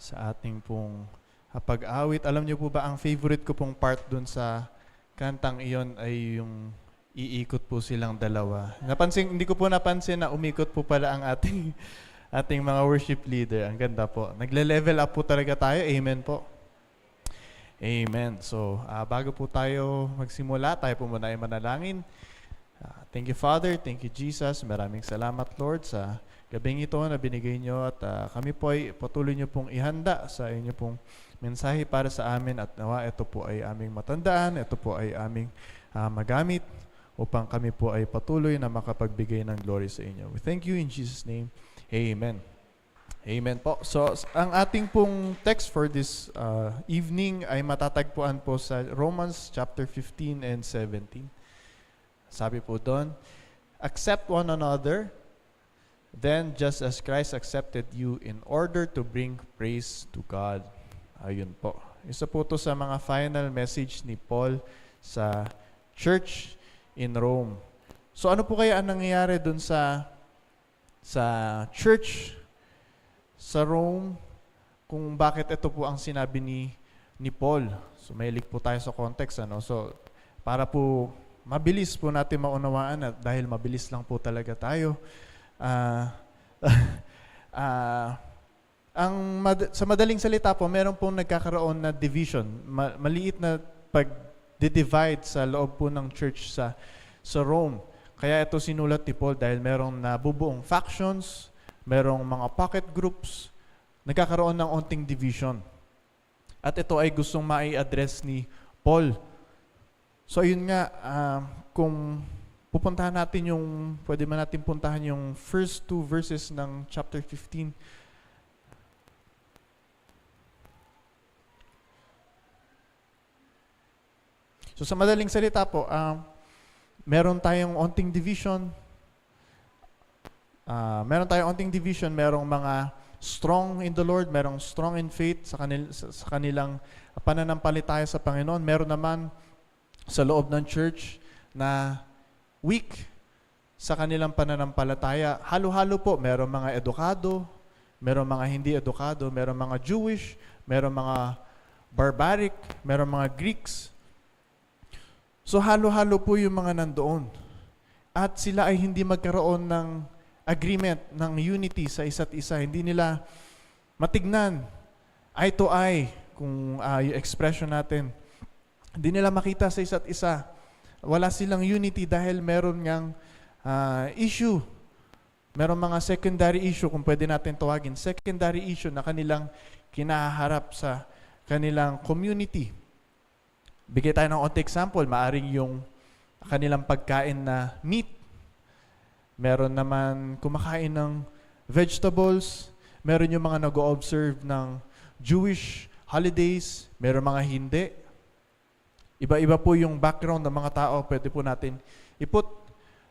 sa ating pong pag-awit. Alam niyo po ba, ang favorite ko pong part dun sa kantang iyon ay yung iikot po silang dalawa. Hindi ko po napansin na umikot po pala ang ating mga worship leader. Ang ganda po. Nagle-level up po talaga tayo. Amen po. Amen. So, bago po tayo magsimula, tayo po muna ay manalangin. Thank you, Father. Thank you, Jesus. Maraming salamat, Lord, sa gabing ito na binigay nyo at kami po ay patuloy nyo pong ihanda sa inyo pong mensahe para sa amin at nawa ito po ay aming matandaan, ito po ay aming magamit upang kami po ay patuloy na makapagbigay ng glory sa inyo. We thank you in Jesus' name. Amen. Amen po. So, ang ating pong text for this evening ay matatagpuan po sa Romans chapter 15 and 17. Sabi po doon, accept one another, then just as Christ accepted you in order to bring praise to God. Ayun po. Isa po to sa mga final message ni Paul sa church in Rome. So ano po kaya ang nangyayari doon sa church sa Rome kung bakit ito po ang sinabi ni Paul? So mahilig po tayo sa context. So para po mabilis po natin maunawaan at dahil mabilis lang po talaga tayo, sa madaling salita po, meron pong nagkakaroon na division, maliit na pag-divide sa loob po ng church sa Rome. Kaya ito sinulat ni Paul dahil merong nabubuong factions, merong mga pocket groups, nagkakaroon ng onting division. At ito ay gustong mai-address ni Paul. So yun nga, kung pupuntahan natin pwede man natin puntahan yung first two verses ng chapter 15. So sa madaling salita po, meron tayong onting division. Merong mga strong in the Lord, merong strong in faith sa kanilang pananampalataya sa Panginoon. Meron naman sa loob ng church na weak sa kanilang pananampalataya. Halo-halo po, merong mga edukado, merong mga hindi edukado, merong mga Jewish, merong mga barbaric, merong mga Greeks. So halo-halo po yung mga nandoon. At sila ay hindi magkaroon ng agreement, ng unity sa isa't isa. Hindi nila matignan eye to eye, kung yung expression natin. Hindi nila makita sa isa't isa. Wala silang unity dahil meron ngang issue. Meron mga secondary issue, kung pwede natin tawagin. Secondary issue na kanilang kinaharap sa kanilang community. Bigay tayo ng onte example. Maaring yung kanilang pagkain na meat. Meron naman kumakain ng vegetables. Meron yung mga nag-o-observe ng Jewish holidays. Meron mga hindi. Iba-iba po yung background ng mga tao. Pwede po natin iput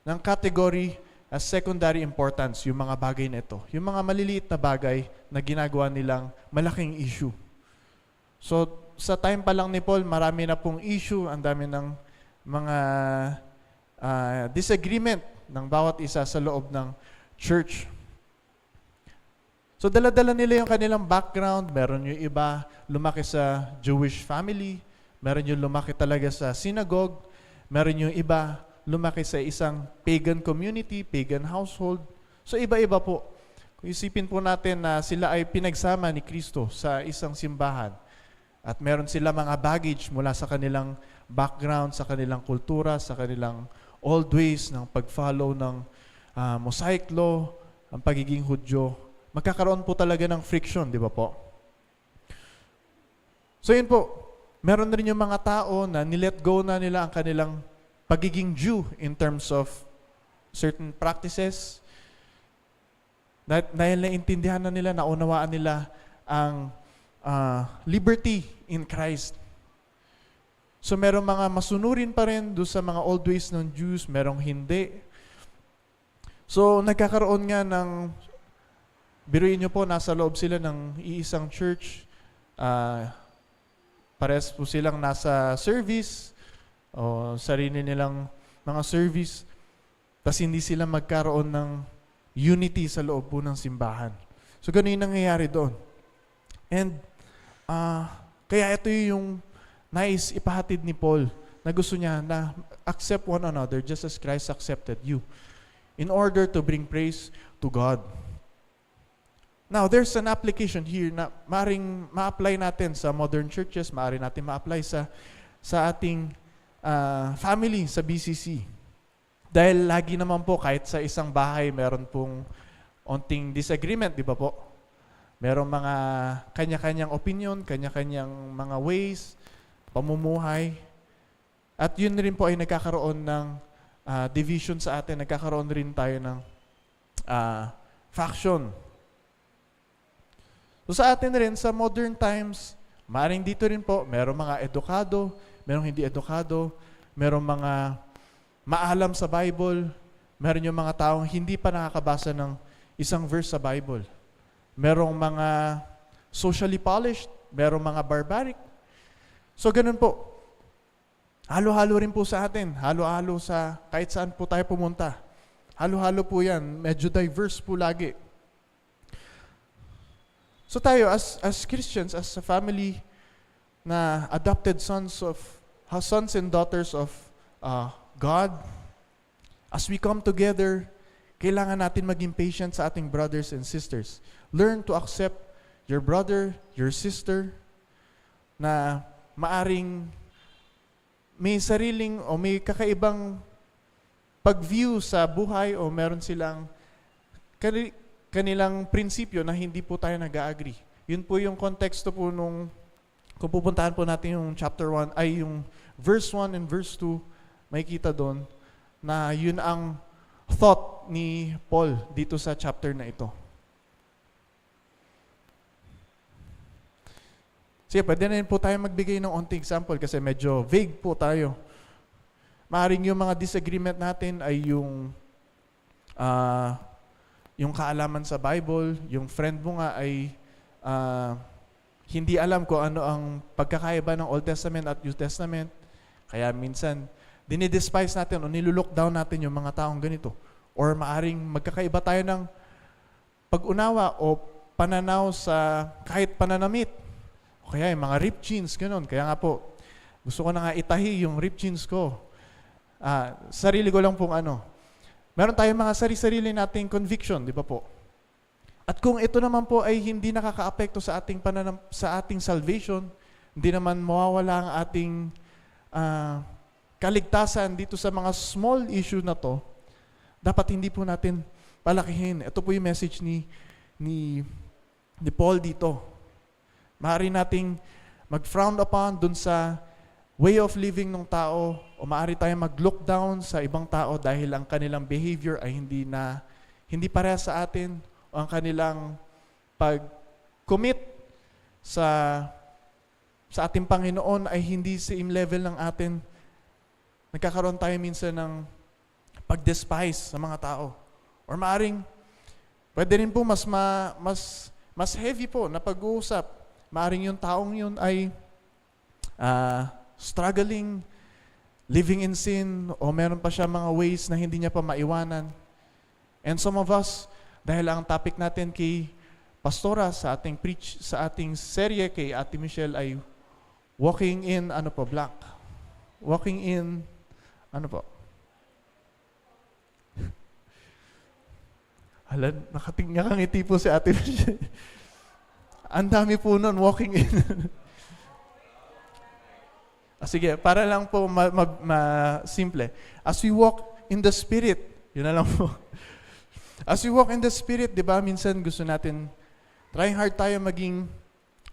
ng category as secondary importance yung mga bagay na ito. Yung mga maliliit na bagay na ginagawa nilang malaking issue. So, sa time pa lang ni Paul, marami na pong issue. Ang dami ng mga disagreement ng bawat isa sa loob ng church. So, dala-dala nila yung kanilang background. Meron yung iba lumaki sa Jewish family. Meron yung lumaki talaga sa synagogue. Meron yung iba lumaki sa isang pagan community, pagan household. So iba-iba po. Kung isipin po natin na sila ay pinagsama ni Kristo sa isang simbahan. At meron sila mga baggage mula sa kanilang background, sa kanilang kultura, sa kanilang old ways ng pag-follow ng Mosaic law, ang pagiging Hudyo. Magkakaroon po talaga ng friction, di ba po? So yun po. Meron rin yung mga tao na nilet go na nila ang kanilang pagiging Jew in terms of certain practices. Dahil naintindihan na nila, naunawaan nila ang liberty in Christ. So merong mga masunurin pa rin doon sa mga old ways ng Jews, merong hindi. So nagkakaroon nga ng, biruin nyo po, nasa loob sila ng iisang church, pares po silang nasa service o sarili nilang mga service, tas hindi sila magkaroon ng unity sa loob po ng simbahan. So ganun yung nangyayari doon. And kaya ito yung nais ipahatid ni Paul na gusto niya na accept one another just as Christ accepted you in order to bring praise to God. Now, there's an application here na maaaring ma-apply natin sa modern churches, maaari natin ma-apply sa ating family, sa BCC. Dahil lagi naman po, kahit sa isang bahay, meron pong onting disagreement, di ba po? Merong mga kanya-kanyang opinion, kanya-kanyang mga ways, pamumuhay. At yun rin po ay nagkakaroon ng division sa atin, nagkakaroon rin tayo ng faction. So sa atin rin, sa modern times, maaaring dito rin po, merong mga edukado, merong hindi edukado, merong mga maalam sa Bible, meron yung mga taong hindi pa nakakabasa ng isang verse sa Bible. Merong mga socially polished, merong mga barbaric. So ganun po. Halo-halo rin po sa atin. Halo-halo sa kahit saan po tayo pumunta. Halo-halo po yan. Medyo diverse po lagi. So tayo, as Christians, as a family na adopted sons and daughters of God, as we come together, kailangan natin maging patient sa ating brothers and sisters. Learn to accept your brother, your sister, na maaring may sariling o may kakaibang pag-view sa buhay o meron silang kanilang prinsipyo na hindi po tayo nag-agree. Yun po yung konteksto po kung pupuntahan po natin yung chapter 1, ay yung verse 1 and verse 2, makikita doon na yun ang thought ni Paul dito sa chapter na ito. Sige, pwede na rin po tayo magbigay ng onting example kasi medyo vague po tayo. Maaring yung mga disagreement natin ay yung kaalaman sa Bible, yung friend mo nga ay hindi alam kung ano ang pagkakaiba ng Old Testament at New Testament. Kaya minsan, dinidespise natin o nilulook down natin yung mga taong ganito. Or maaring magkakaiba tayo ng pag-unawa o pananaw sa kahit pananamit. O kaya yung mga ripped jeans, ganun. Kaya nga po, gusto ko na nga itahi yung ripped jeans ko. Sarili ko lang pong meron tayong mga sarili-sarili nating conviction, di ba po? At kung ito naman po ay hindi nakakaapekto sa ating salvation, hindi naman mawawala ang ating kaligtasan dito sa mga small issue na to, dapat hindi po natin palakihin. Ito po yung message ni Paul dito. Maaari nating mag-frown upon dun sa way of living ng tao o maaari tayong mag-look down sa ibang tao dahil ang kanilang behavior ay hindi pareha sa atin o ang kanilang pag-commit sa ating Panginoon ay hindi same level ng atin. Nagkakaroon tayo minsan ng pag-despise sa mga tao. Or maaring, pwede rin po mas heavy po na pag-uusap. Maaring yung taong yun ay struggling, living in sin, o meron pa siya mga ways na hindi niya pa maiwanan. And some of us, dahil ang topic natin kay Pastora sa ating serye kay Ate Michelle ay walking in, black. Walking in, Hala, nakangiti po si Ate Michelle. Ang dami po nun, walking in. Sige, para lang po simple. As we walk in the Spirit, yun na lang po. As we walk in the Spirit, di ba, minsan gusto natin, trying hard tayo maging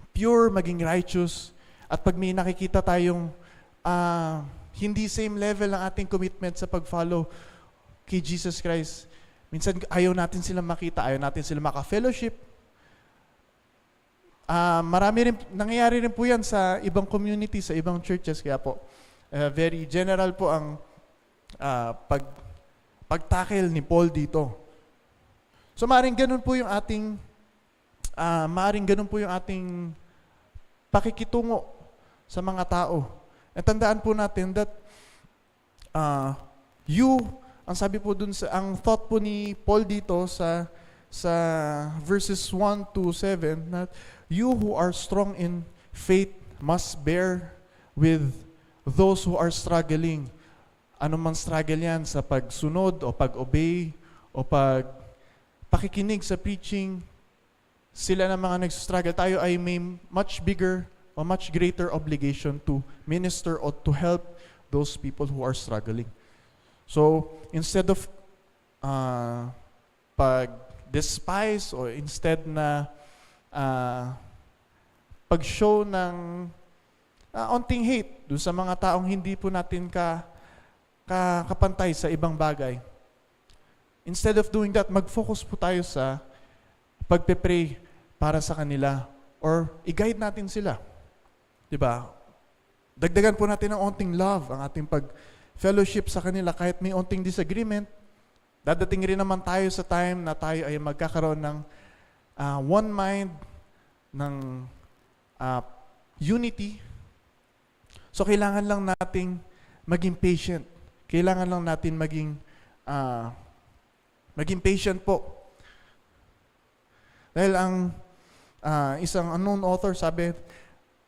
pure, maging righteous, at pag may nakikita tayong hindi same level ang ating commitment sa pag-follow kay Jesus Christ, minsan ayaw natin silang makita, ayaw natin silang maka-fellowship. Marami rin, nangyayari rin po yan sa ibang community, sa ibang churches, kaya po, very general po ang pagtackle ni Paul dito. So maaaring ganun po yung ating pakikitungo sa mga tao. At tandaan po natin that ang sabi po dun ang thought po ni Paul dito sa verses 1 to 7, na You who are strong in faith must bear with those who are struggling. Ano man struggle yan sa pagsunod o pag-obey o pakikinig sa preaching, sila na mga nag-struggle. Tayo ay may much bigger o much greater obligation to minister or to help those people who are struggling. So, instead of pag-despise o instead na pag-show ng onting hate doon sa mga taong hindi po natin kapantay sa ibang bagay. Instead of doing that, mag-focus po tayo sa pagpe-pray para sa kanila or i-guide natin sila. Diba? Dagdagan po natin ng onting love, ang ating pag-fellowship sa kanila kahit may onting disagreement. Dadating rin naman tayo sa time na tayo ay magkakaroon ng one mind, ng unity. So kailangan lang nating maging patient. Kailangan lang natin maging patient po. Dahil ang isang unknown author sabi,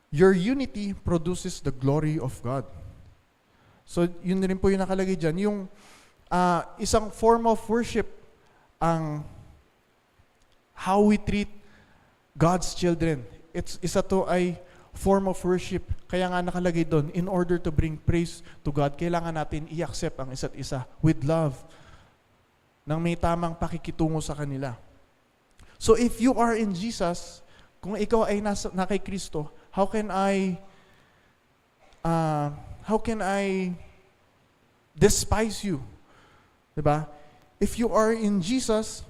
your unity produces the glory of God. So yun rin po yung nakalagay dyan. Yung isang form of worship, ang how we treat God's children. Isa to ay form of worship. Kaya nga nakalagay doon, in order to bring praise to God, kailangan natin i-accept ang isa't isa with love, nang may tamang pakikitungo sa kanila. So if you are in Jesus, kung ikaw ay na kay Kristo, how can I despise you? Diba? If you are in Jesus,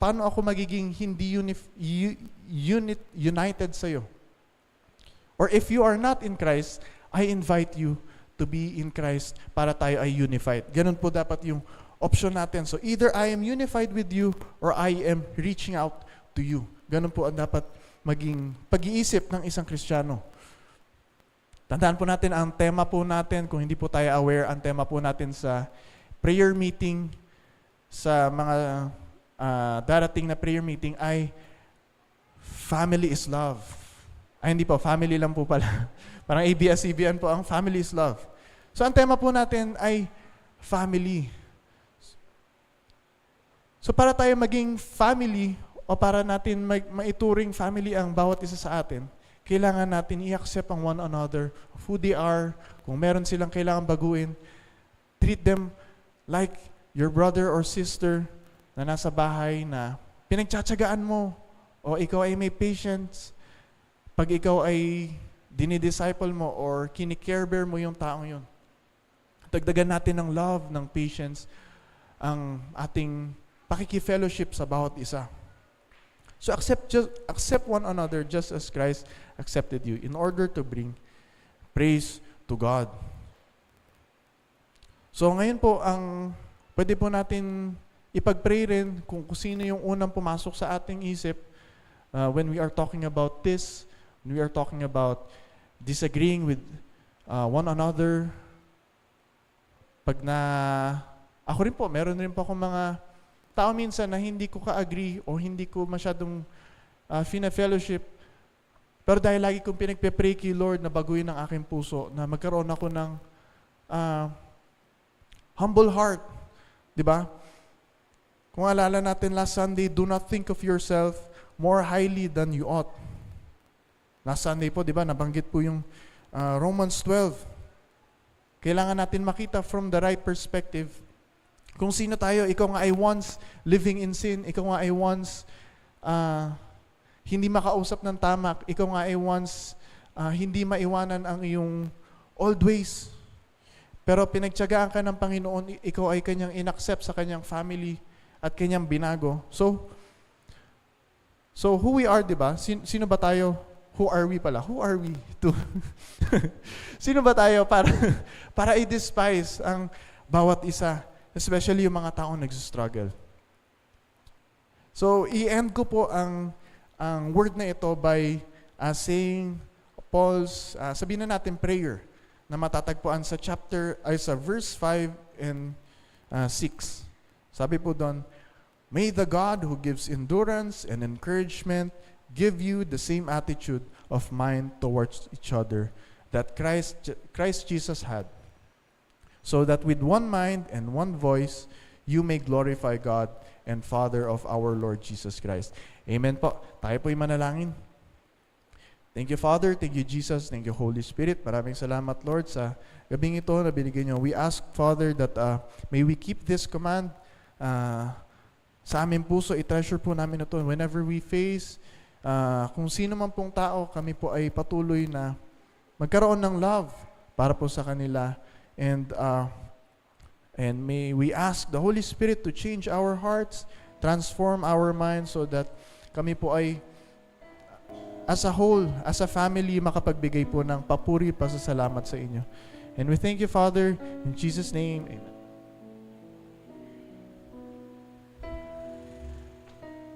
paano ako magiging hindi united sa'yo? Or if you are not in Christ, I invite you to be in Christ para tayo ay unified. Ganun po dapat yung option natin. So either I am unified with you or I am reaching out to you. Ganun po ang dapat maging pag-iisip ng isang Kristiyano. Tandaan po natin ang tema po natin, kung hindi po tayo aware, ang tema po natin sa prayer meeting, sa mga darating na prayer meeting ay family is love. Ay hindi po, family lang po pala. Parang ABS-CBN po, ang family is love. So ang tema po natin ay family. So para tayo maging family, o para natin maituring family ang bawat isa sa atin, kailangan natin i-accept ang one another of who they are. Kung meron silang kailangan baguhin, treat them like your brother or sister na nasa bahay na pinagtsatsagaan mo o ikaw ay may patience. Pag ikaw ay dinidisciple mo or kini-care-bear mo yung taong yun. Dagdagan natin ng love, ng patience, ang ating pakiki-fellowship sa bawat isa. So accept one another just as Christ accepted you in order to bring praise to God. So ngayon po, pwede po natin ipag-pray rin kung sino yung unang pumasok sa ating isip when we are talking about this, when we are talking about disagreeing with one another. Ako rin po, meron rin po akong mga tao minsan na hindi ko ka-agree o hindi ko masyadong fina-fellowship. Pero dahil lagi kong pinagpe-pray kay Lord na baguhin ang aking puso, na magkaroon ako ng humble heart. Diba? Kung alala natin last Sunday, do not think of yourself more highly than you ought. Last Sunday po, diba, nabanggit po yung Romans 12. Kailangan natin makita from the right perspective kung sino tayo. Ikaw nga ay once living in sin. Ikaw nga ay once hindi makausap ng tama. Ikaw nga ay once hindi maiwanan ang iyong old ways. Pero pinagtiyagaan ka ng Panginoon, ikaw ay kanyang inaccept sa kanyang family at kanyang binago. So who we are, di ba? Sino ba tayo? Who are we pala? Who are we to? Sino ba tayo para i-despise ang bawat isa? Especially yung mga taong nagsistruggle. So, i-end ko po ang word na ito by saying Paul's, sabihin na natin prayer, na matatagpuan sa verse 5 and 6. Sabi po doon, may the God who gives endurance and encouragement give you the same attitude of mind towards each other that Christ Jesus had, so that with one mind and one voice, you may glorify God and Father of our Lord Jesus Christ. Amen po. Tayo po'y manalangin. Thank you, Father. Thank you, Jesus. Thank you, Holy Spirit. Maraming salamat, Lord, sa gabing ito na binigay niyo. We ask, Father, that may we keep this command sa aming puso. I-treasure po namin ito. Whenever we face, kung sino man pong tao, kami po ay patuloy na magkaroon ng love para po sa kanila. And may we ask the Holy Spirit to change our hearts, transform our minds so that kami po ay as a whole, as a family, makapagbigay po ng papuri, pasasalamat sa inyo. And we thank you, Father, in Jesus' name, amen.